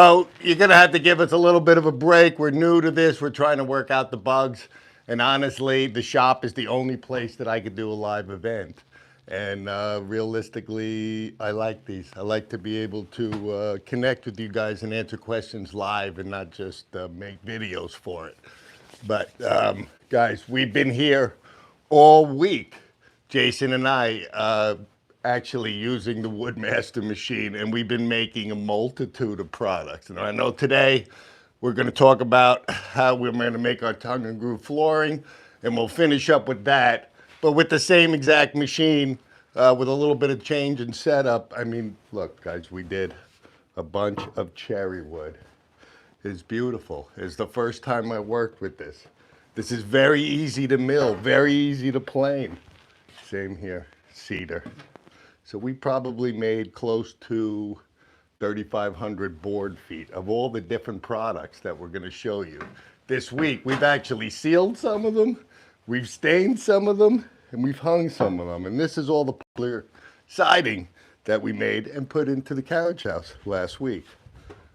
So you're going to have to give us a little bit of a break. We're new to this. We're trying to work out the bugs. And honestly, the shop is the only place that I could do a live event. And realistically, I like these. I like to be able to connect with you guys and answer questions live and not just make videos for it. But guys, we've been here all week, Jason and I, actually using the Woodmaster machine, and we've been making a multitude of products. And I know today we're going to talk about how we're going to make our tongue and groove flooring, and we'll finish up with that, but with the same exact machine, with a little bit of change in setup. I mean, look, guys, we did a bunch of cherry wood. It's beautiful. It's the first time I worked with this. This is very easy to mill, very easy to plane. Same here, cedar. So we probably made close to 3,500 board feet of all the different products that we're going to show you. This week, we've actually sealed some of them, we've stained some of them, and we've hung some of them. And this is all the clear siding that we made and put into the carriage house last week.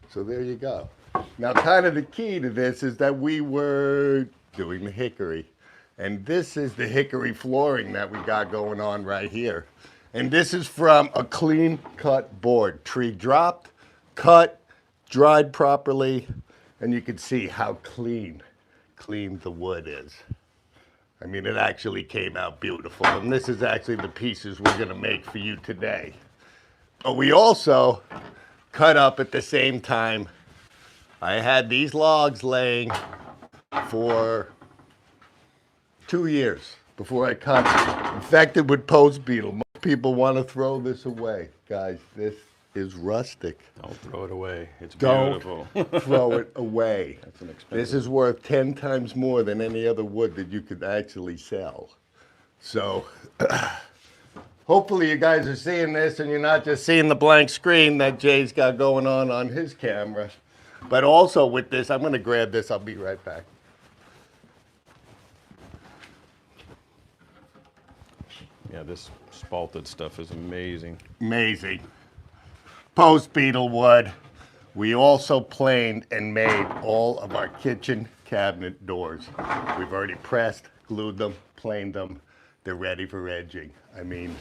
So there you go. Now, kind of the key to this is that we were doing the hickory. And this is the hickory flooring that we got going on right here. And this is from a clean cut board. Tree dropped, cut, dried properly, and you can see how clean the wood is. I mean, it actually came out beautiful. And this is actually the pieces we're gonna make for you today. But we also cut up at the same time. I had these logs laying for 2 years before I cut them. Infected with post beetle. Most people want to throw this away. Guys, this is rustic. Don't throw it away. It's beautiful. Don't throw it away. That's an expensive. This is worth 10 times more than any other wood that you could actually sell. So hopefully you guys are seeing this and you're not just seeing the blank screen that Jay's got going on his camera. But also with this, I'm going to grab this. I'll be right back. Yeah, this spalted stuff is amazing. Amazing. Post beetle wood. We also planed and made all of our kitchen cabinet doors. We've already pressed, glued them, planed them. They're ready for edging. I mean,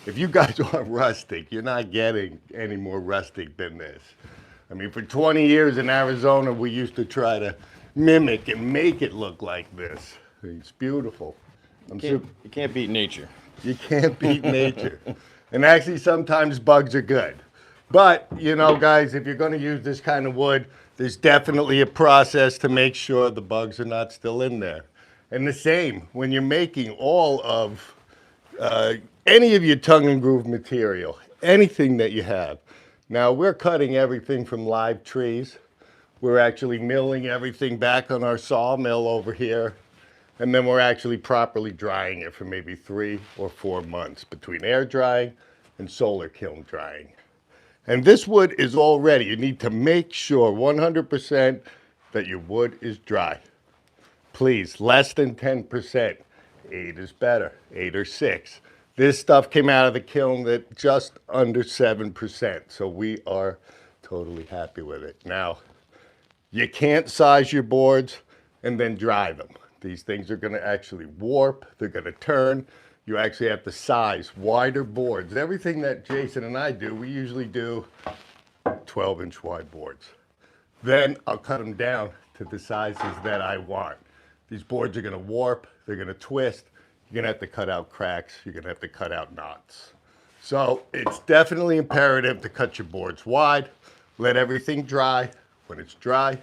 if you guys are rustic, you're not getting any more rustic than this. I mean, for 20 years in Arizona, we used to try to mimic and make it look like this. It's beautiful. You can't beat nature. You can't beat nature. And actually, sometimes bugs are good. But, you know, guys, if you're going to use this kind of wood, there's definitely a process to make sure the bugs are not still in there. And the same when you're making all of any of your tongue and groove material, anything that you have. Now, we're cutting everything from live trees. We're actually milling everything back on our sawmill over here. And then we're actually properly drying it for maybe 3 or 4 months between air drying and solar kiln drying. And this wood is all ready. You need to make sure 100% that your wood is dry. Please, less than 10%. 8 is better, 8 or 6. This stuff came out of the kiln at just under 7%. So we are totally happy with it. Now, you can't size your boards and then dry them. These things are going to actually warp. They're going to turn. You actually have to size wider boards. Everything that Jason and I do, we usually do 12-inch wide boards. Then I'll cut them down to the sizes that I want. These boards are going to warp. They're going to twist. You're going to have to cut out cracks. You're going to have to cut out knots. So it's definitely imperative to cut your boards wide. Let everything dry. When it's dry,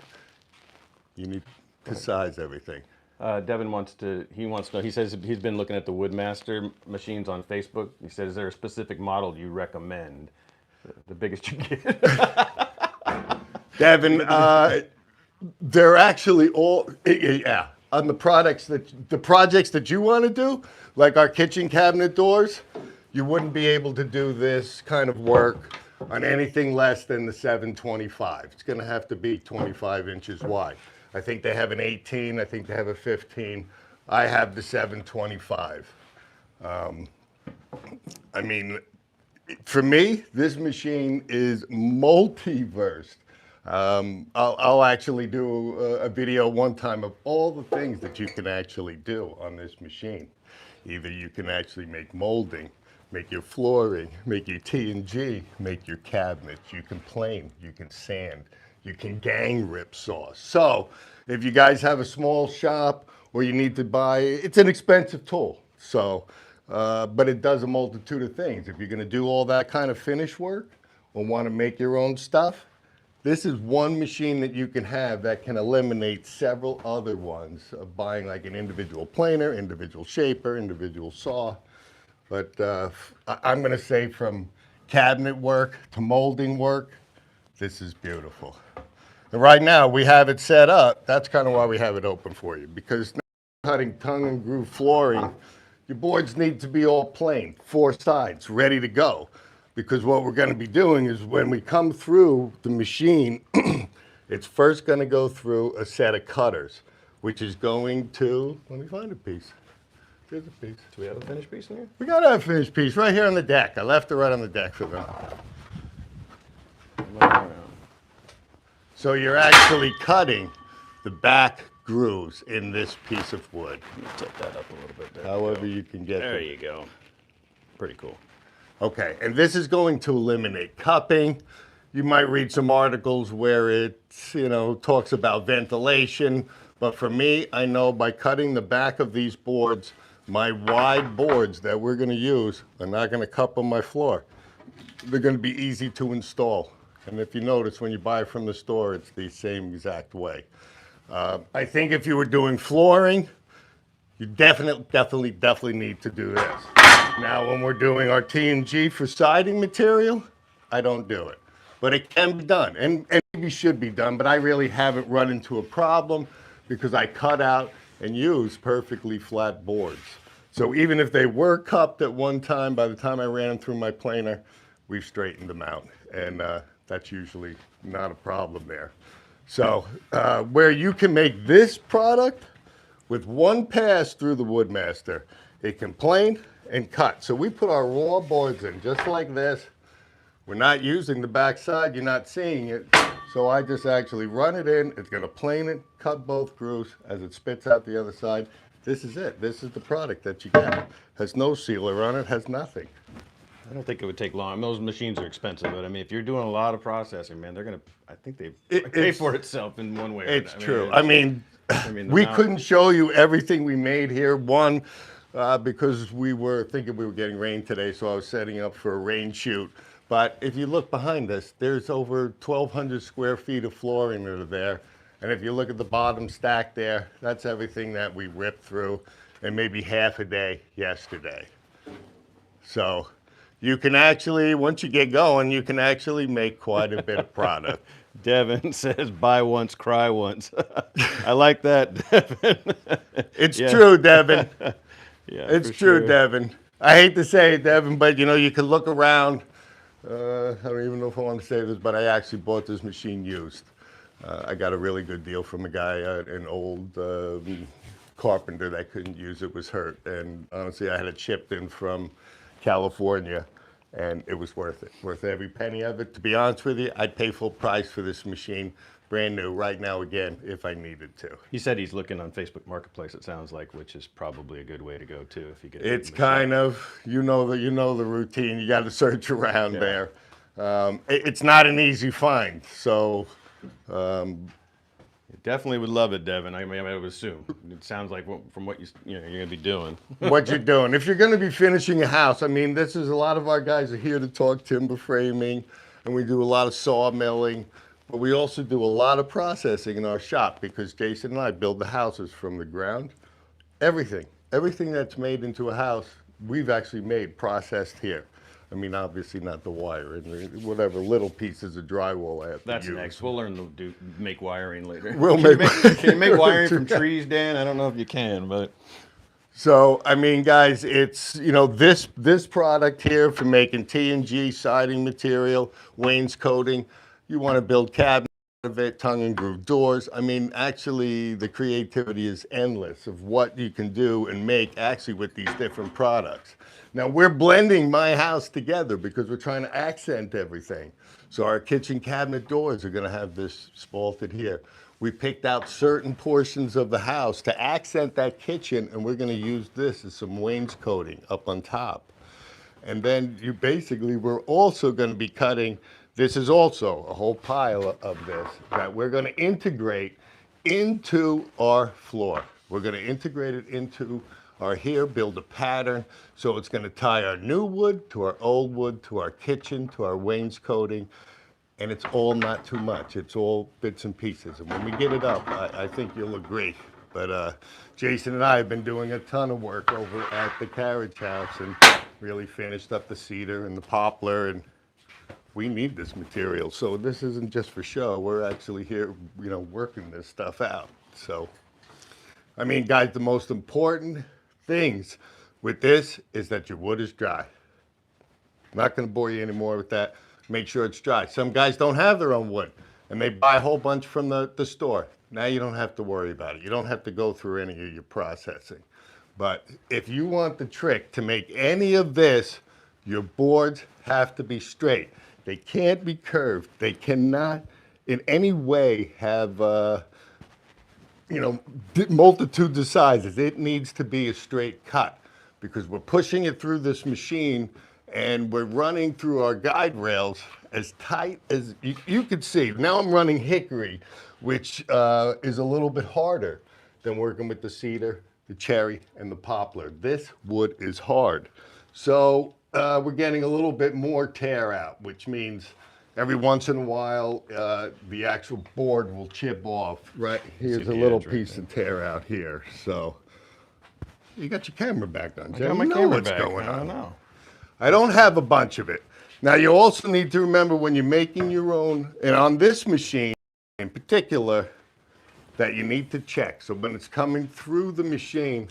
you need to size everything. Devin wants to know, he says he's been looking at the Woodmaster machines on Facebook. He says, is there a specific model you recommend? The biggest you get? Devin, they're actually all, yeah, on the projects that you want to do, like our kitchen cabinet doors, you wouldn't be able to do this kind of work on anything less than the 725. It's going to have to be 25 inches wide. I think they have an 18. I think they have a 15. I have the 725. I mean, for me, this machine is multiversed. I'll actually do a video one time of all the things that you can actually do on this machine. Either you can actually make molding, make your flooring, make your T&G, make your cabinets. You can plane, you can sand, you can gang rip saw. So if you guys have a small shop or you need to buy, it's an expensive tool. So, but it does a multitude of things. If you're going to do all that kind of finish work or want to make your own stuff, this is one machine that you can have that can eliminate several other ones of buying like an individual planer, individual shaper, individual saw. But I'm going to say from cabinet work to molding work, this is beautiful. And right now we have it set up. That's kind of why we have it open for you, because cutting tongue and groove flooring, your boards need to be all plain, 4 sides, ready to go. Because what we're going to be doing is when we come through the machine, it's first going to go through a set of cutters, which is going to, let me find a piece. There's a piece. Do we have a finished piece in here? We got a finished piece right here on the deck. I left it right on the deck for them. So you're actually cutting the back grooves in this piece of wood. Set that up a little bit there. However you can get There them. you go. Pretty cool. Okay, and this is going to eliminate cupping. You might read some articles where it, talks about ventilation, but for me, I know by cutting the back of these boards, my wide boards that we're going to use are not going to cup on my floor. They're going to be easy to install. And if you notice, when you buy from the store, it's the same exact way. I think if you were doing flooring, you definitely need to do this. Now, when we're doing our T&G for siding material, I don't do it. But it can be done, and maybe should be done, but I really haven't run into a problem because I cut out and use perfectly flat boards. So even if they were cupped at one time, by the time I ran them through my planer, we've straightened them out. And that's usually not a problem there. So where you can make this product with one pass through the Woodmaster, it can plane and cut. So we put our raw boards in just like this. We're not using the back side, you're not seeing it. So I just actually run it in, it's gonna plane it, cut both grooves as it spits out the other side. This is it, this is the product that you get. Has no sealer on it, has nothing. I don't think it would take long. Those machines are expensive, but I mean, if you're doing a lot of processing, man, they're gonna. I think they pay for itself in one way. It's true. The We amount- couldn't show you everything we made here. One, because we were thinking we were getting rain today, so I was setting up for a rain shoot. But if you look behind us, there's over 1,200 square feet of flooring that are there. And if you look at the bottom stack there, that's everything that we ripped through, and maybe half a day yesterday. So you can actually, once you get going, you can actually make quite a bit of product. Devin says, "Buy once, cry once." I like that, Devin. It's true, Devin. Yeah, It's for true, sure. Devin. I hate to say it, Devin, but you can look around. I don't even know if I want to say this, but I actually bought this machine used. I got a really good deal from a guy, an old carpenter that couldn't use it, was hurt. And honestly, I had it shipped in from California, and it was worth it. Worth every penny of it. To be honest with you, I'd pay full price for this machine, brand new, right now again, if I needed to. He said he's looking on Facebook Marketplace. It sounds like, which is probably a good way to go too if you get. It's kind of the routine. You got to search around there. It's not an easy find, so. Definitely would love it, Devin. I mean, I would assume. It sounds like from what you're gonna be doing. What you're doing. If you're going to be finishing a house, I mean, this is a lot of our guys are here to talk timber framing, and we do a lot of sawmilling, but we also do a lot of processing in our shop because Jason and I build the houses from the ground. Everything that's made into a house, we've actually made processed here. I mean, obviously not the wire and whatever little pieces of drywall I have to That's use. next. We'll learn to make wiring later. We'll Can make- you make wiring from trees, Dan? I don't know if you can, but So, I mean, guys, it's, this product here for making T&G siding material, wainscoting. You want to build cabinets, of it, tongue and groove doors. I mean, actually, the creativity is endless of what you can do and make actually with these different products. Now, we're blending my house together because we're trying to accent everything. So our kitchen cabinet doors are going to have this spalted here. We picked out certain portions of the house to accent that kitchen, and we're going to use this as some wainscoting up on top. And then you basically, we're also going to be cutting, this is also a whole pile of this that we're going to integrate into our floor. We're going to integrate it into our here, build a pattern. So it's going to tie our new wood to our old wood, to our kitchen, to our wainscoting. And it's all not too much. It's all bits and pieces. And when we get it up, I think you'll agree. But Jason and I have been doing a ton of work over at the carriage house and really finished up the cedar and the poplar, and we need this material. So this isn't just for show. We're actually here, you know, working this stuff out. So, I mean, guys, the most important things with this is that your wood is dry. I'm not going to bore you anymore with that. Make sure it's dry. Some guys don't have their own wood, and they buy a whole bunch from the store. Now you don't have to worry about it. You don't have to go through any of your processing. But if you want the trick to make any of this, your boards have to be straight. They can't be curved. They cannot in any way have, you know, multitudes of sizes. It needs to be a straight cut because we're pushing it through this machine and we're running through our guide rails as tight as you could see. Now I'm running hickory, which is a little bit harder than working with the cedar, the cherry, and the poplar. This wood is hard. So we're getting a little bit more tear out, which means every once in a while the actual board will chip off. Right here's a little piece of tear out here. So you got your camera back on, Jay. I got my you know camera what's back. going I on. don't know. I don't have a bunch of it. Now you also need to remember when you're making your own, and on this machine in particular, that you need to check. So when it's coming through the machine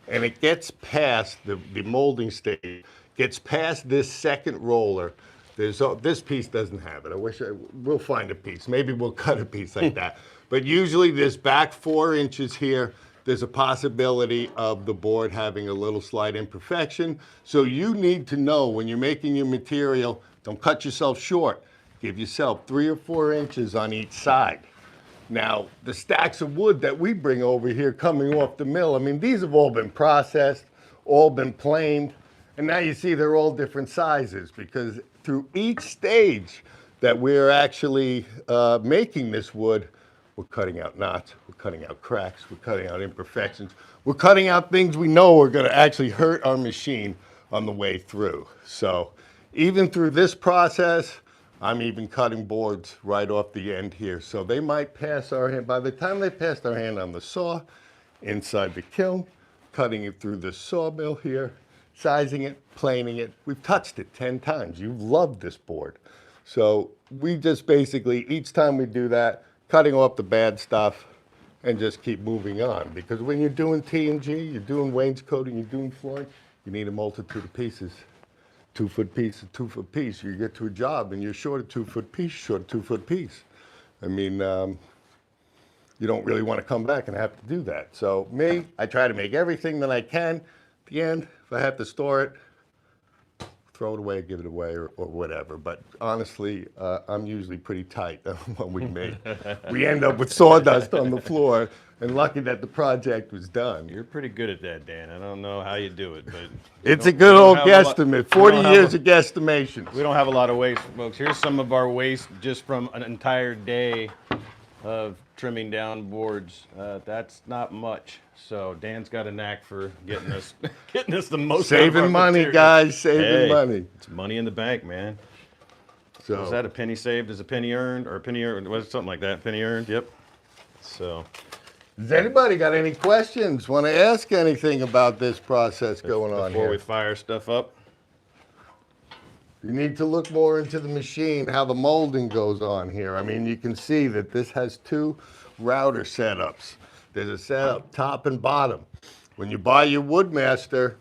and it gets past the molding stage, gets past this second roller, this piece doesn't have it. We'll find a piece. Maybe we'll cut a piece like that. But usually this back 4 inches here, there's a possibility of the board having a little slight imperfection. So you need to know when you're making your material, don't cut yourself short. Give yourself 3 or 4 inches on each side. Now, the stacks of wood that we bring over here coming off the mill, I mean, these have all been processed, all been planed, and now you see they're all different sizes because through each stage that we're actually making this wood, we're cutting out knots, we're cutting out cracks, we're cutting out imperfections, we're cutting out things we know are going to actually hurt our machine on the way through. So even through this process, I'm even cutting boards right off the end here. So they might pass our hand, by the time they passed our hand on the saw, inside the kiln, cutting it through the sawmill here, sizing it, planing it. We've touched it 10 times. You've loved this board. So we just basically, each time we do that, cutting off the bad stuff and just keep moving on. Because when you're doing T&G, you're doing wainscoting, you're doing flooring, you need a multitude of pieces. 2-foot piece, a 2-foot piece. You get to a job and you're short a 2-foot piece, short a 2-foot piece. I mean, you don't really want to come back and have to do that. So me, I try to make everything that I can. At the end, if I have to store it, throw it away, give it away, or whatever. But honestly, I'm usually pretty tight on what we make. We end up with sawdust on the floor, and lucky that the project was done. You're pretty good at that, Dan. I don't know how you do it, but It's a good old guesstimate. 40 years of guesstimations. we don't have a lot of waste, folks. Here's some of our waste just from an entire day of trimming down boards. That's not much. So Dan's got a knack for getting us the most. Saving money, material. guys. Saving money. It's money in the bank, man. So Is that a penny saved is a penny earned, or a penny earned? Was it something like that? Penny earned. Yep. So. Has anybody got any questions? Want to ask anything about this process going on Before here? we fire stuff up. You need to look more into the machine, how the molding goes on here. I mean, you can see that this has 2 router setups. There's a setup top and bottom. When you buy your Woodmaster,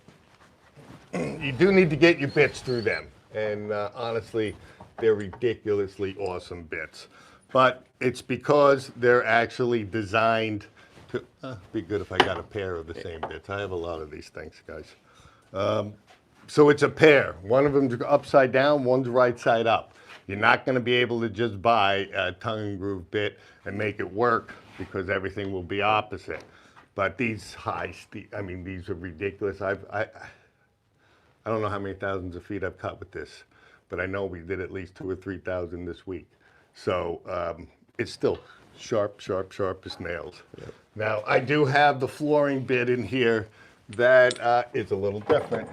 you do need to get your bits through them. And honestly, they're ridiculously awesome bits. but it's because they're actually designed to, be good if I got a pair of the same bits. I have a lot of these things, guys. So it's a pair. One of them's upside down, one's right side up. You're not going to be able to just buy a tongue and groove bit and make it work because everything will be opposite. But these I mean, these are ridiculous. I don't know how many thousands of feet I've cut with this, but I know we did at least 2,000 or 3,000 this week. So it's still sharp, sharp, sharp as nails. Yep. Now, I do have the flooring bit in here that is a little different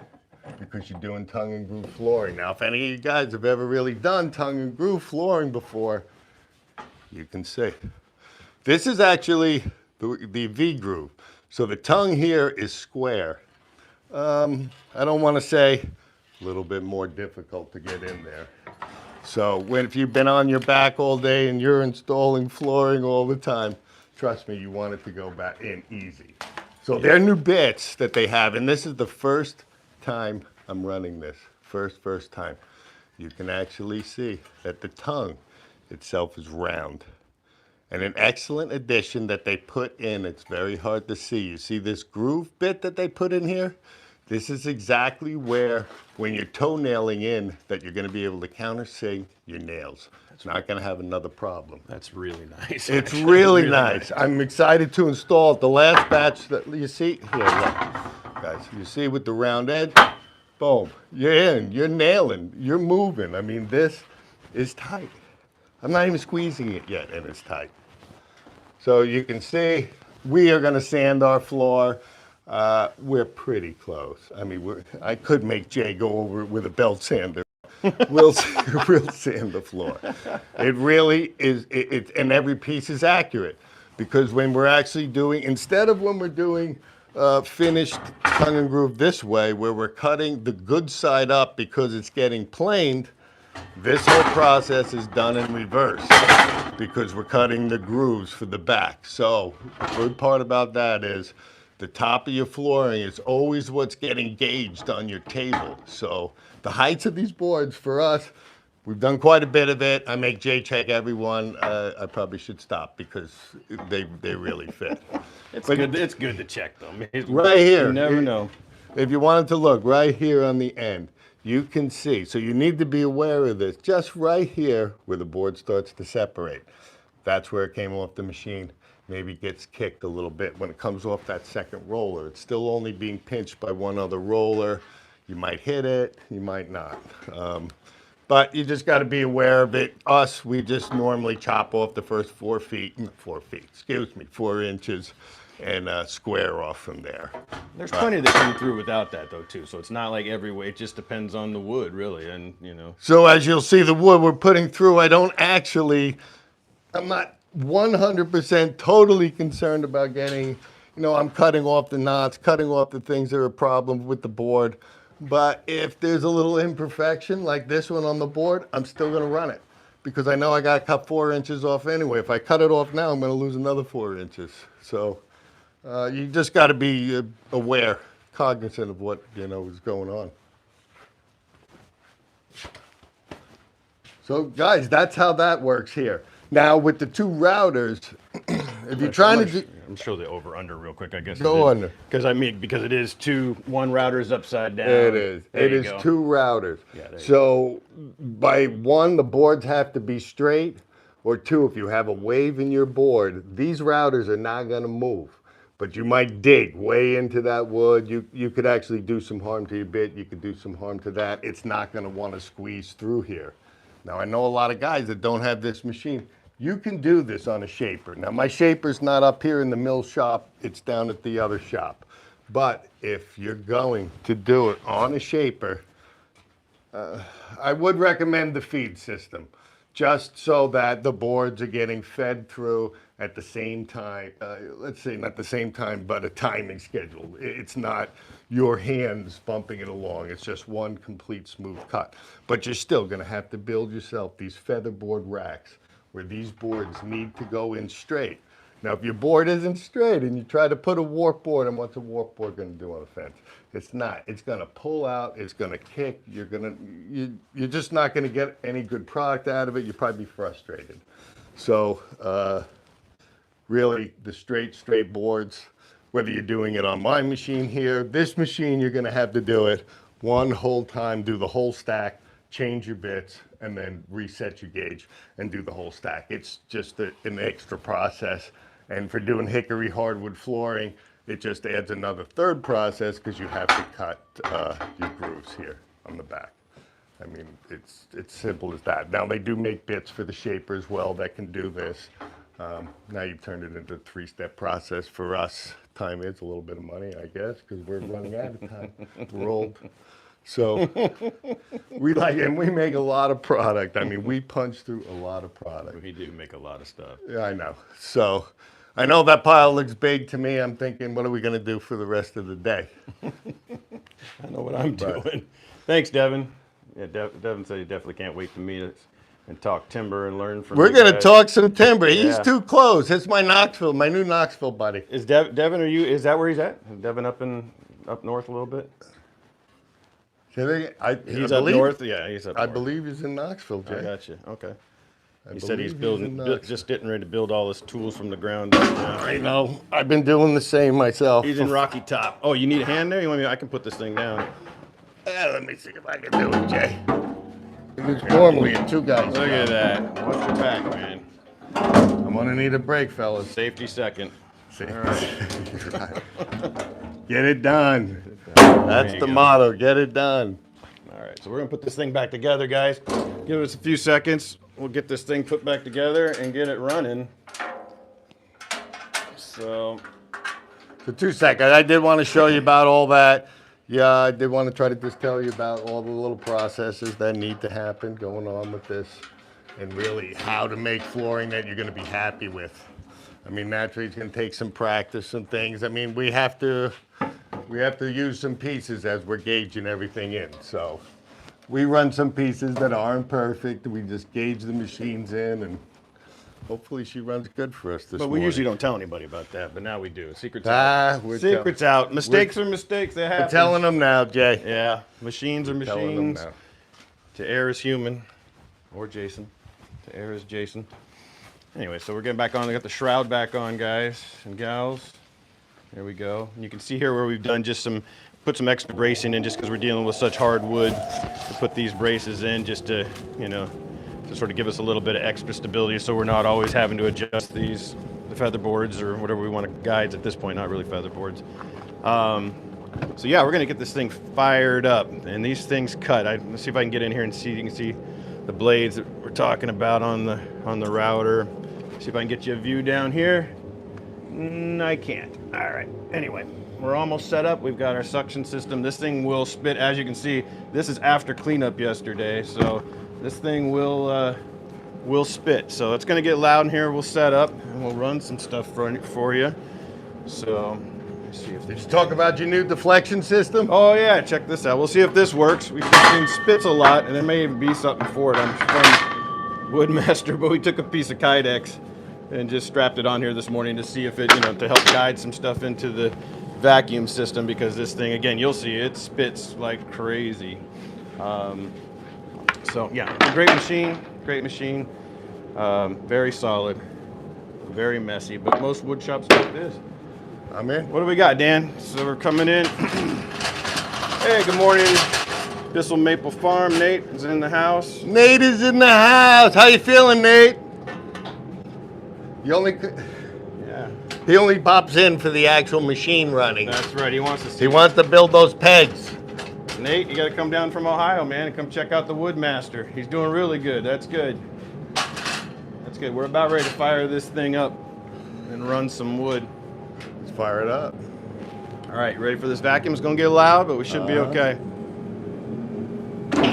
because you're doing tongue and groove flooring. Now, if any of you guys have ever really done tongue and groove flooring before, you can see. This is actually the V groove. So the tongue here is square. I don't want to say a little bit more difficult to get in there. So if you've been on your back all day and you're installing flooring all the time, trust me, you want it to go back in easy. So they're new bits that they have, and this is the first time I'm running this. First time. You can actually see that the tongue itself is round. And an excellent addition that they put in, it's very hard to see. You see this groove bit that they put in here? This is exactly where, when you're toenailing in, that you're going to be able to countersink your nails. It's not going to have another problem. That's really nice. It's really nice. I'm excited to install it. The last batch that you see, here, look, guys, you see with the round edge, boom, you're in, you're nailing, you're moving. I mean, this is tight. I'm not even squeezing it yet, and it's tight. So you can see we are going to sand our floor. We're pretty close. I mean, I could make Jay go over it with a belt sander. We'll sand the floor. It really is, and every piece is accurate. Because when we're actually doing, instead of when we're doing finished tongue and groove this way, where we're cutting the good side up because it's getting planed, this whole process is done in reverse because we're cutting the grooves for the back. So the good part about that is the top of your flooring is always what's getting gauged on your table. So the heights of these boards for us, we've done quite a bit of it. I make Jay check every one. I probably should stop because they really fit. It's good to check them. Right here. You never know. If you wanted to look right here on the end, you can see. So you need to be aware of this. Just right here where the board starts to separate. That's where it came off the machine. Maybe gets kicked a little bit when it comes off that second roller. It's still only being pinched by one other roller. You might hit it, you might not. But you just got to be aware of it. Us, we just normally chop off the first 4 inches, and square off from there. There's plenty that come through without that though too. So it's not like every way. It just depends on the wood really, and you know. So as you'll see, the wood we're putting through, I'm not 100% totally concerned about getting, I'm cutting off the knots, cutting off the things that are a problem with the board. But if there's a little imperfection like this one on the board, I'm still going to run it because I know I got to cut 4 inches off anyway. If I cut it off now, I'm going to lose another 4 inches. So you just got to be aware, cognizant of what, is going on. So guys, that's how that works here. Now with the 2 routers, if you're trying to do... I'm show the over under real quick, I guess. Go under. Because because it is one router is upside down. It is. It is 2 routers. Yeah, so by 1, the boards have to be straight, or 2, if you have a wave in your board, these routers are not going to move. But you might dig way into that wood. You could actually do some harm to your bit. You could do some harm to that. It's not going to want to squeeze through here. Now, I know a lot of guys that don't have this machine. You can do this on a shaper. Now, my shaper's not up here in the mill shop. It's down at the other shop. But if you're going to do it on a shaper, I would recommend the feed system, just so that the boards are getting fed through at the same time. Let's say not the same time, but a timing schedule. It's not your hands bumping it along. It's just one complete smooth cut. But you're still going to have to build yourself these featherboard racks where these boards need to go in straight. Now, if your board isn't straight and you try to put a warp board, and what's a warp board going to do on a fence? It's not. It's going to pull out. It's going to kick. You're just not going to get any good product out of it. You'll probably be frustrated. So really the straight boards, whether you're doing it on my machine here, this machine, you're gonna have to do it one whole time, do the whole stack, change your bits, and then reset your gauge and do the whole stack. It's just an extra process. And for doing hickory hardwood flooring, it just adds another third process because you have to cut your grooves here on the back. I mean, it's simple as that. Now they do make bits for the shaper as well that can do this. Now you've turned it into a three-step process. For us, time is a little bit of money, I guess, because we're running out of time. We're old. So we make a lot of product. I mean, we punch through a lot of product. We do make a lot of stuff. Yeah, I know. So I know that pile looks big to me. I'm thinking, what are we going to do for the rest of the day? I know what I'm doing. Thanks, Devin. Yeah, Devin said he definitely can't wait to meet us and talk timber and learn from We're you going to guys. talk some timber. He's Yeah. too close. It's my Knoxville, my new Knoxville buddy. Is Devin, is that where he's at? Is Devin up north a little bit? He's up north? Yeah, he's up I north. believe he's in Knoxville, Jay. I got you. Okay. I He said he's believe in Knoxville. just getting ready to build all his tools from the ground up now. I know. I've been doing the same myself. He's in Rocky Top. Oh, you need a hand there? You want me? I can put this thing down. Let me see if I can do it, Jay. It's normally a two guys. Look at that. Watch your back, man. I'm gonna need a break, fellas. Safety second. See? All right. Get it done. That's you the go. motto. Get it done. All right, so we're gonna put this thing back together, guys. Give us a few seconds. We'll get this thing put back together and get it running. So, For 2 seconds, I did want to show you about all that. Yeah, I did want to try to just tell you about all the little processes that need to happen going on with this, and really how to make flooring that you're going to be happy with. I mean, naturally, it's going to take some practice, some things. I mean, we have to use some pieces as we're gauging everything in. So we run some pieces that aren't perfect. We just gauge the machines in, and hopefully she runs good for us this but we morning. usually don't tell anybody about that, but now we do. Secrets out. We're Secrets out. Mistakes are mistakes. They happen. telling them now, Jay. Yeah, machines are Telling them machines. now. To err is human, or Jason. To err is Jason. Anyway, so we're getting back on. I got the shroud back on, guys and gals. There we go. And you can see here where we've done put some extra bracing in just because we're dealing with such hardwood. To put these braces in just to, to sort of give us a little bit of extra stability so we're not always having to adjust the feather boards or whatever we want to guides at this point, not really feather boards. So yeah, we're gonna get this thing fired up, and these things cut. Let's see if I can get in here and see. You can see the blades that we're talking about on the router. See if I can get you a view down here. I can't. All right. Anyway, we're almost set up. We've got our suction system. This thing will spit. As you can see, this is after cleanup yesterday, so this thing will spit. So it's gonna get loud in here. We'll set up and we'll run some stuff for you. So. Let's see if Did you talk about your new deflection system? Oh yeah, check this out. We'll see if this works. We've seen spits a lot, and there may even be something for it. I'm from Woodmaster, but we took a piece of Kydex and just strapped it on here this morning to see if it, to help guide some stuff into the vacuum system, because this thing, again, you'll see it spits like crazy. So yeah, great machine, very solid, very messy, but most wood shops like this. I'm in. What do we got, Dan? So we're coming in. Hey, good morning. Bissell Maple Farm. Nate is in the house. Nate is in the house. How you feeling, Nate? Yeah, He only pops in for the actual machine running. that's right. He wants to see. He wants to build those pegs. Nate, you got to come down from Ohio, man, and come check out the Woodmaster. He's doing really good. That's good. That's good. We're about ready to fire this thing up and run some wood. Let's fire it up. All right, you ready for this vacuum? It's going to get loud, but we should be okay.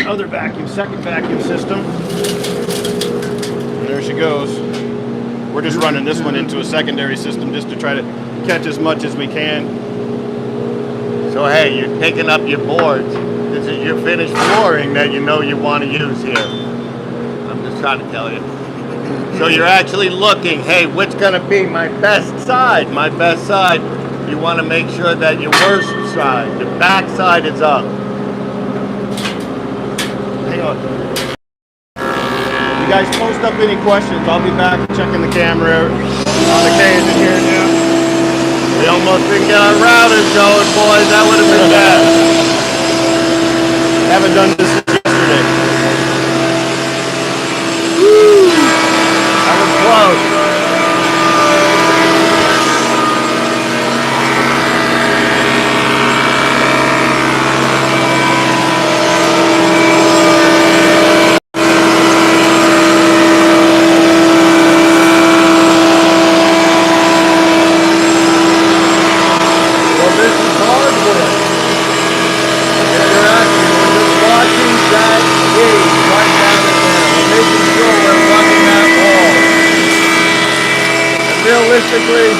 Another vacuum, second vacuum system. And there she goes. We're just running this one into a secondary system just to try to catch as much as we can. So hey, you're picking up your boards. This is your finished flooring that you want to use here. I'm just trying to tell you. So you're actually looking, hey, what's gonna be my best side? My best side, you want to make sure that your worst side, the back side is up. Hang on. You guys post post up any questions. I'll be back checking the camera on occasion here and there. We almost didn't get our routers going, boys. That would have been bad. Haven't done this since yesterday. That was close. Well, this is Hardwood. Interaction. We're just watching that gauge right down in there. We're making sure we're running that wall. And realistically,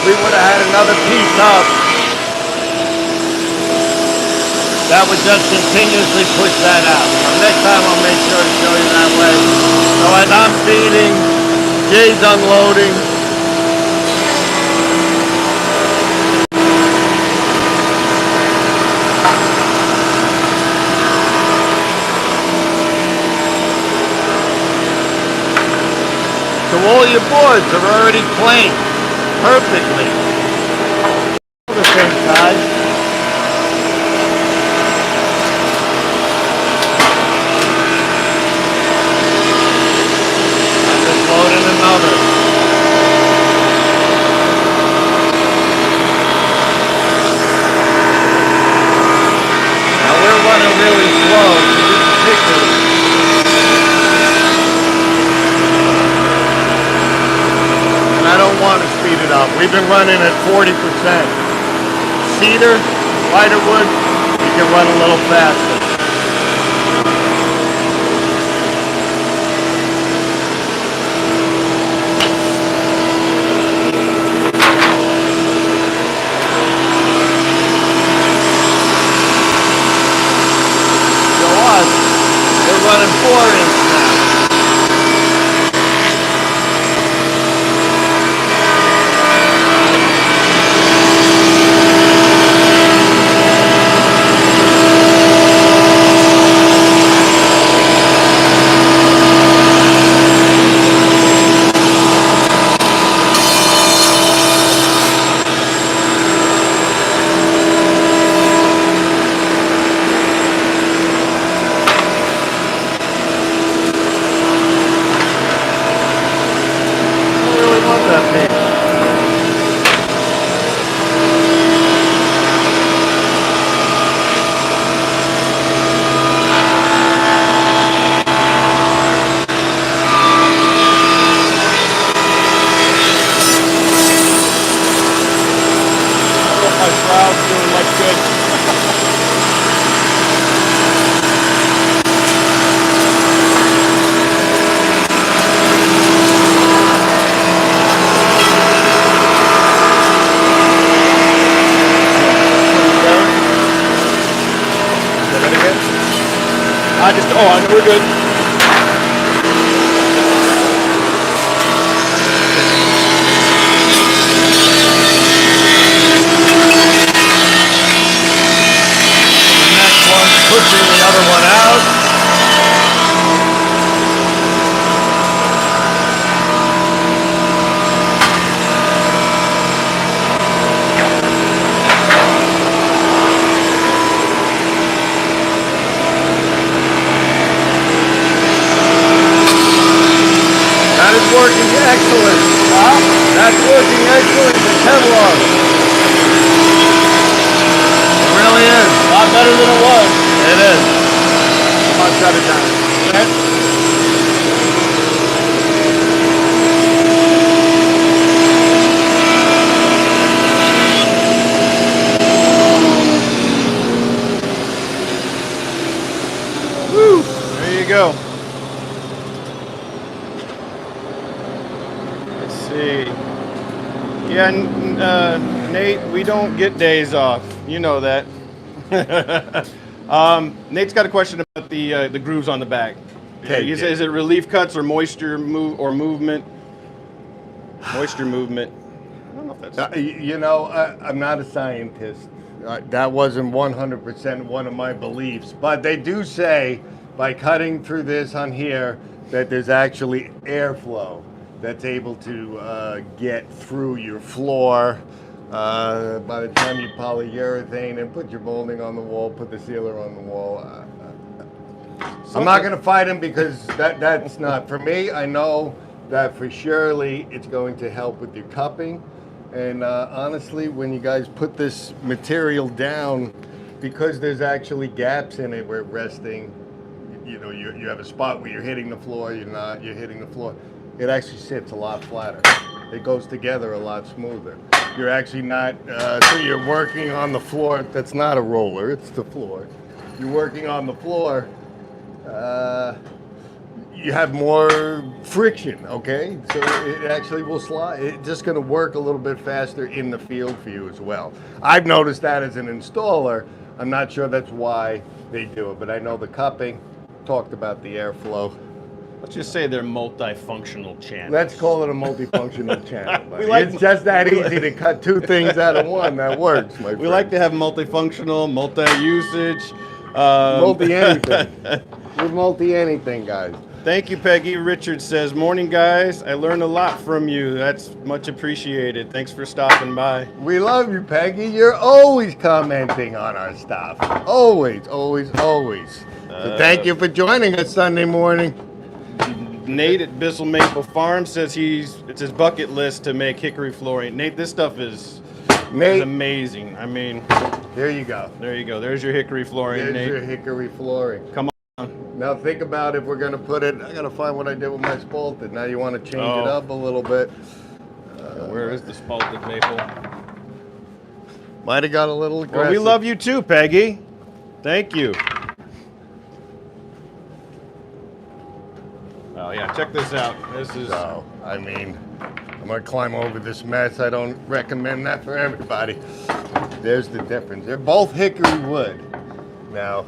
we would have had another piece up that would just continuously push that out. So next time I'll make sure to show you that way. So as I'm feeding, Jay's unloading. So all your boards are already planed perfectly. The same size. I'm just loading another. Now we're running really slow. This is hickory. I don't want to speed it up. We've been running at 40%. Cedar, lighter wood, you can run a little faster. So us, we're running 4-inch now. My shroud's doing much good. We're good. Pushing the other one out. That is working excellent. That's working excellent. The Kevlar. It really is. A lot better than it was. It is. Come on, shut it down. Go ahead. Woo! There you go. Let's see. Yeah, Nate, we don't get days off. You know that. Nate's got a question about the grooves on the back. Okay, Is it relief cuts or moisture movement? Moisture movement. I don't know if that's. I'm not a scientist. That wasn't 100% one of my beliefs, but they do say by cutting through this on here that there's actually airflow that's able to get through your floor. By the time you polyurethane and put your molding on the wall, put the sealer on the wall. I'm not going to fight him because that's not for me. I know that for surely it's going to help with your cupping. And honestly, when you guys put this material down, because there's actually gaps in it where resting, you know, you have a spot where you're hitting the floor, you're hitting the floor. It actually sits a lot flatter. It goes together a lot smoother. You're actually not, so you're working on the floor. That's not a roller, it's the floor. You're working on the floor. You have more friction, okay? So it actually will slide. It's just gonna work a little bit faster in the field for you as well. I've noticed that as an installer. I'm not sure that's why they do it, but I know the cupping, talked about the airflow. Let's just say they're multifunctional channels. Let's call it a multifunctional channel. It's just that easy to cut two things out of one. That works, my friend. We like to have multifunctional, multi-usage. Multi-anything. We're multi-anything, guys. Thank you, Peggy. Richard says, morning, guys. I learned a lot from you. That's much appreciated. Thanks for stopping by. We love you, Peggy. You're always commenting on our stuff. Always, always, always. So thank you for joining us Sunday morning. Nate at Bissell Maple Farm says it's his bucket list to make hickory flooring. Nate, this stuff is amazing. I mean, there you go. There you go. There's your hickory flooring, There's Nate. your hickory flooring. Come on. Now think about if we're going to put it, I got to find what I did with my spalted. Now you want to change it up a little bit. Where is the spalted maple? Might have got a little aggressive. Well, we love you too, Peggy. Thank you. Oh yeah, check this out. This is. So, I mean, I'm going to climb over this mess. I don't recommend that for everybody. There's the difference. They're both hickory wood. Now,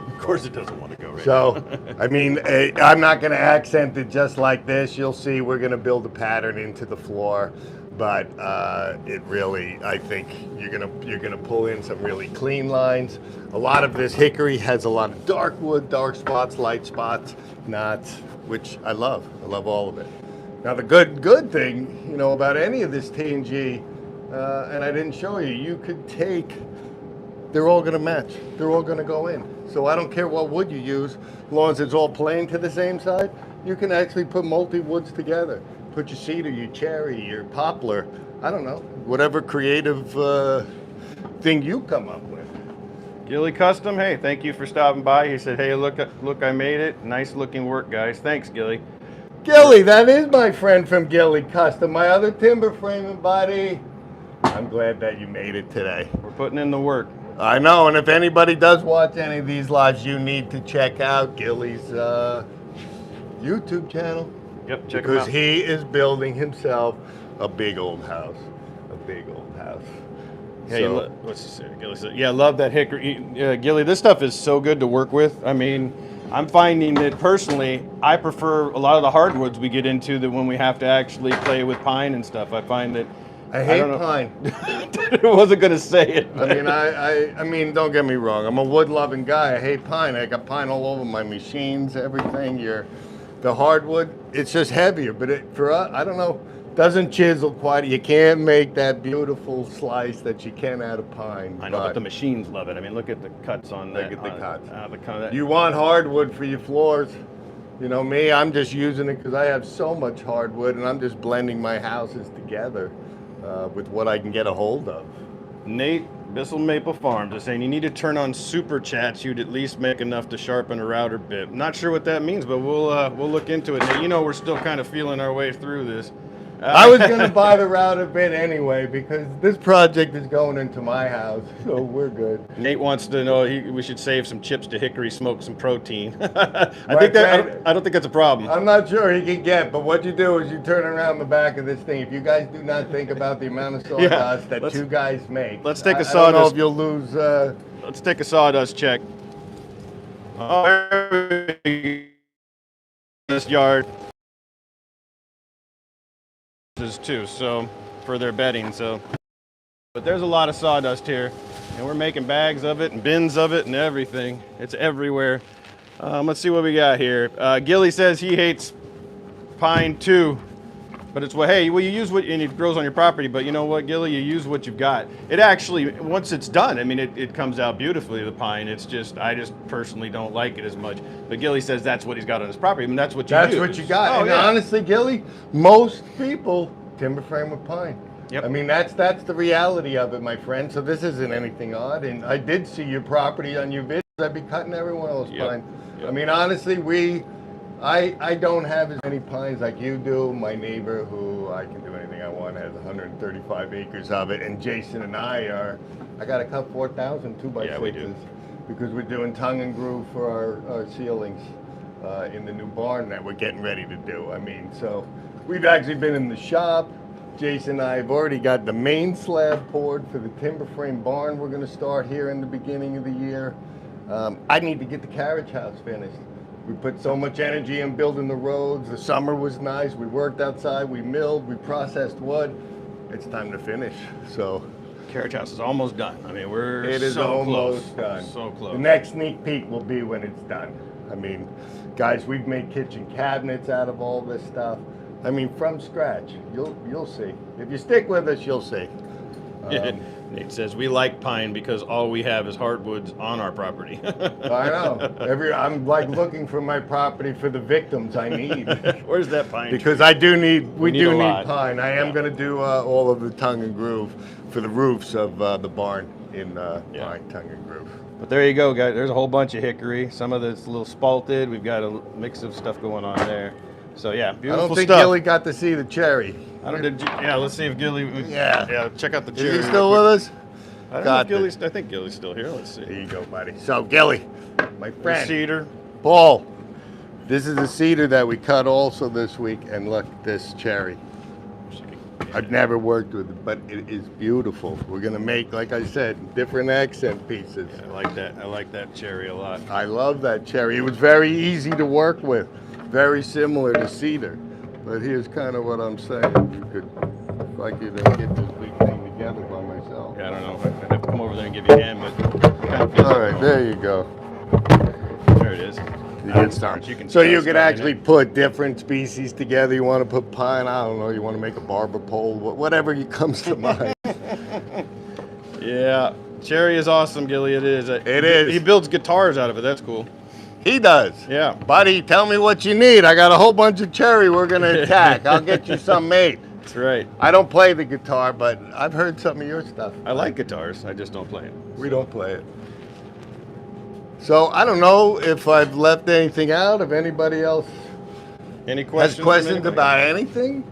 of course it doesn't want to go right. So, I mean, I'm not going to accent it just like this. You'll see we're going to build a pattern into the floor, but it really, I think you're gonna pull in some really clean lines. A lot of this hickory has a lot of dark wood, dark spots, light spots, knots, which I love. I love all of it. Now the good thing, you know, about any of this T&G, and I didn't show you, you could take. They're all going to match. They're all going to go in. So I don't care what wood you use, as long as it's all playing to the same side, you can actually put multi-woods together. Put your cedar, your cherry, your poplar, I don't know, whatever creative thing you come up with. Gilly Custom, hey, thank you for stopping by. He said, hey, look, I made it. Nice looking work, guys. Thanks, Gilly. Gilly, that is my friend from Gilly Custom, my other timber framing buddy. I'm glad that you made it today. We're putting in the work. I know, and if anybody does watch any of these lives, you need to check out Gilly's YouTube channel. Yep, check him out. Because he is building himself a big old house. A big old house. Yeah, So, what's he say? Gilly said, yeah, love that hickory. Gilly, this stuff is so good to work with. I mean, I'm finding that personally, I prefer a lot of the hardwoods we get into that when we have to actually play with pine and stuff. I find that I hate pine. I wasn't gonna say it. I mean, don't get me wrong. I'm a wood-loving guy. I hate pine. I got pine all over my machines, everything. The hardwood, it's just heavier. But for us, I don't know, doesn't chisel quite. You can't make that beautiful slice that you can out of pine. I know, but the machines love it. I mean, look at the cuts on that. Look at the cuts. You You want hardwood for your floors. You know me, I'm just using it because I have so much hardwood, and I'm just blending my houses together. With what I can get a hold of. Nate, Bissell Maple Farms is saying you need to turn on super chats. You'd at least make enough to sharpen a router bit. Not sure what that means, but we'll look into it. Nate, you know we're still kind of feeling our way through this. I was going to buy the router bit anyway because this project is going into my house, so we're good. Nate wants to know we should save some chips to hickory smoke some protein. I don't think that's a problem. I'm not sure he can get, but what you do is you turn around the back of this thing. If you guys do not think about the amount of sawdust that two guys make, let's take a sawdust. I don't know if you'll lose. Let's take a sawdust check. Oh, this yard. Too, so for their bedding, so but there's a lot of sawdust here, and we're making bags of it and bins of it and everything. It's everywhere. Let's see what we got here. Gilly says he hates pine too, but it's well, you use what, and it grows on your property, but you know what, Gilly, you use what you've got. It actually, once it's done, I mean, it comes out beautifully, the pine. It's just, I just personally don't like it as much. But Gilly says that's what he's got on his property. I mean, that's what you That's use. what you got. Oh, And yeah. honestly, Gilly, most people timber frame with pine. Yep. I mean, that's the reality of it, my friend. So this isn't anything odd. And I did see your property on your videos. I'd be cutting every one of those Yep. pine. Yep. I mean, honestly, I don't have as many pines like you do. My neighbor, who I can do anything I want, has 135 acres of it. And Jason and I got a cut 4,000 2x6s. Yeah, we do. Because we're doing tongue and groove for our ceilings in the new barn that we're getting ready to do. I mean, so we've actually been in the shop. Jason and I have already got the main slab poured for the timber frame barn we're going to start here in the beginning of the year. I need to get the carriage house finished. We put so much energy in building the roads. The summer was nice. We worked outside. We milled. We processed wood. It's time to finish. So Carriage house is almost done. I mean, it is so almost close. done. So close. The next sneak peek will be when it's done. I mean, guys, we've made kitchen cabinets out of all this stuff. I mean, from scratch. You'll see. If you stick with us, you'll see. Nate says we like pine because all we have is hardwoods on our property. I know. I'm like looking for my property for the victims I need. Where's that pine? Because I do need, we need do a need lot. pine. I am going to do all of the tongue and groove for the roofs of the barn in pine tongue and groove. But there you go, guys. There's a whole bunch of hickory. Some of it's a little spalted. We've got a mix of stuff going on there. So yeah, I beautiful don't think stuff. Gilly got to see the cherry. Yeah, let's see if Gilly. Yeah. Check out the Is cherry. he still with us? I think Gilly's still here. Let's see. Here you go, buddy. So, Gilly, my friend, Cedar. Paul, this is a cedar that we cut also this week, and look, this cherry. I've never worked with it, but it is beautiful. We're gonna make, like I said, different accent pieces. I like that. I like that cherry a lot. I love that cherry. It was very easy to work with, very similar to cedar. But here's kind of what I'm saying. You could, if I could get this big thing together by myself. Yeah, I don't know. I'd have to come over there and give you a hand, but kind of feels All like right, there you go. there it is. You can start. So you could actually put different species together. You want to put pine, I don't know, you want to make a barber pole, whatever comes to mind. Yeah, cherry is awesome, Gilly. It is. It is. He builds guitars out of it. That's cool. He does. Yeah. Buddy, tell me what you need. I got a whole bunch of cherry we're going to attack. I'll get you some made. That's right. I don't play the guitar, but I've heard some of your stuff. I like guitars. I just don't play it. We don't play it. So I don't know if I've left anything out. If anybody else Any questions? has from questions anybody? about anything.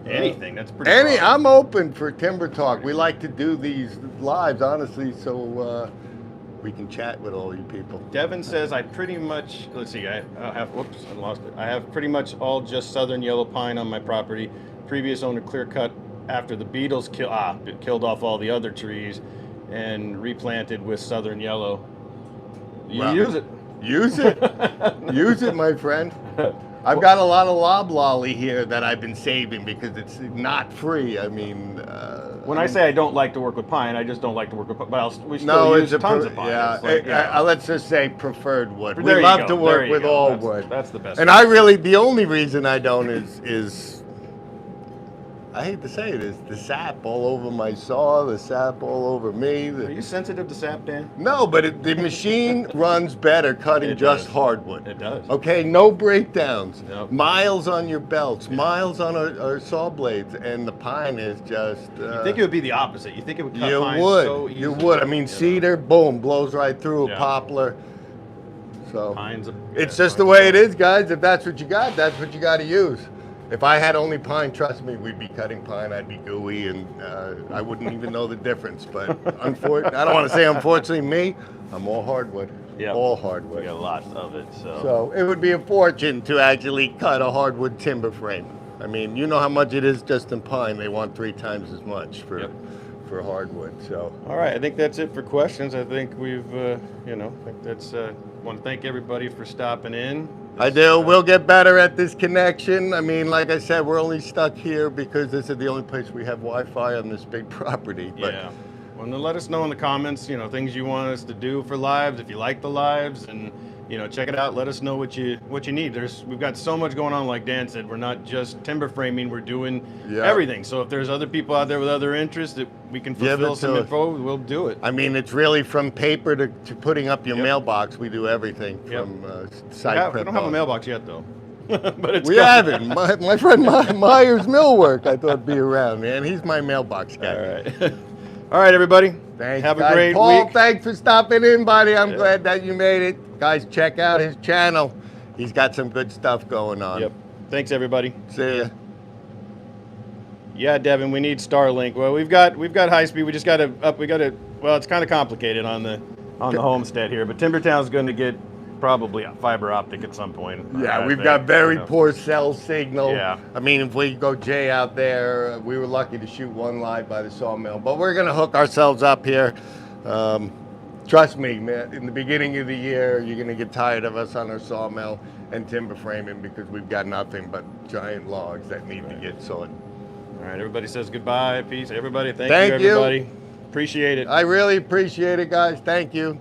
Anything. That's pretty. broad. I'm open for timber talk. We like to do these lives, honestly, so we can chat with all you people. Devin says I pretty much. Let's see. I have. Whoops, I lost it. I have pretty much all just southern yellow pine on my property. Previous owner clear cut after the beetles killed off all the other trees, and replanted with southern yellow. You Wow. use it. Use it. Use it, my friend. I've got a lot of loblolly here that I've been saving because it's not free. I mean, When I say I don't like to work with pine, I just don't like to work with pine. But we still no, use it's tons of pine. Yeah, It's like, let's just say preferred wood. There We you love go. to There work you with go. all That's- wood. that's the best And way. the only reason I don't is I hate to say it, is the sap all over my saw, the sap all over me. Are you sensitive to sap, Dan? No, but the machine runs better cutting It just does. hardwood. It does. Okay, no breakdowns. Nope. Miles on your belts, miles on our saw blades, and the pine is just. You think it would be the opposite? You think it would cut you pine would. so easily? You would. I mean, cedar, boom, blows right through. Yeah. Poplar. So Pine's it's just the way it is, guys. If that's what you got, that's what you got to use. If I had only pine, trust me, we'd be cutting pine. I'd be gooey, and I wouldn't even know the difference. But I don't want to say unfortunately me. I'm all hardwood. Yep. All We hardwood. got lots of it, so. So it would be a fortune to actually cut a hardwood timber frame. I mean, you know how much it is just in pine. They want 3 times as much for hardwood. So All right, I think that's it for questions. I think we've, I think that's. Want to thank everybody for stopping in. I do. We'll get better at this connection. I mean, like I said, we're only stuck here because this is the only place we have Wi-Fi on this big property. But Yeah. Well, then let us know in the comments, you know, things you want us to do for lives, if you like the lives, and you know, check it out. Let us know what you need. We've got so much going on, like Dan said. We're not just timber framing; we're doing everything. So if there's other people out there with other interests that we can fulfill some info, we'll do it. I mean, it's really from paper to putting up your mailbox. We do everything from site prep. We don't have a mailbox yet, though. But it's we haven't. My friend Myers Millwork, I thought, be around, man. He's my mailbox guy. All right. All right, everybody. Thanks, have guys. a great Paul, week. thanks for stopping in, buddy. I'm glad that you made it. Guys, check out his channel. He's got some good stuff going on. Yep. Thanks, everybody. See ya. Yeah, Devin, we need Starlink. Well, we've got high speed. We just got to well, it's kind of complicated on the homestead here, but Timbertown's going to get probably a fiber optic at some point. Yeah, we've got very poor cell signal. Yeah. I mean, if we go Jay out there, we were lucky to shoot one live by the sawmill, but we're going to hook ourselves up here. Trust me, man, in the beginning of the year, you're going to get tired of us on our sawmill and timber framing because we've got nothing but giant logs that need to get sawed. All right, everybody says goodbye. Peace. Everybody, thank you, everybody. Appreciate it. I really appreciate it, guys. Thank you.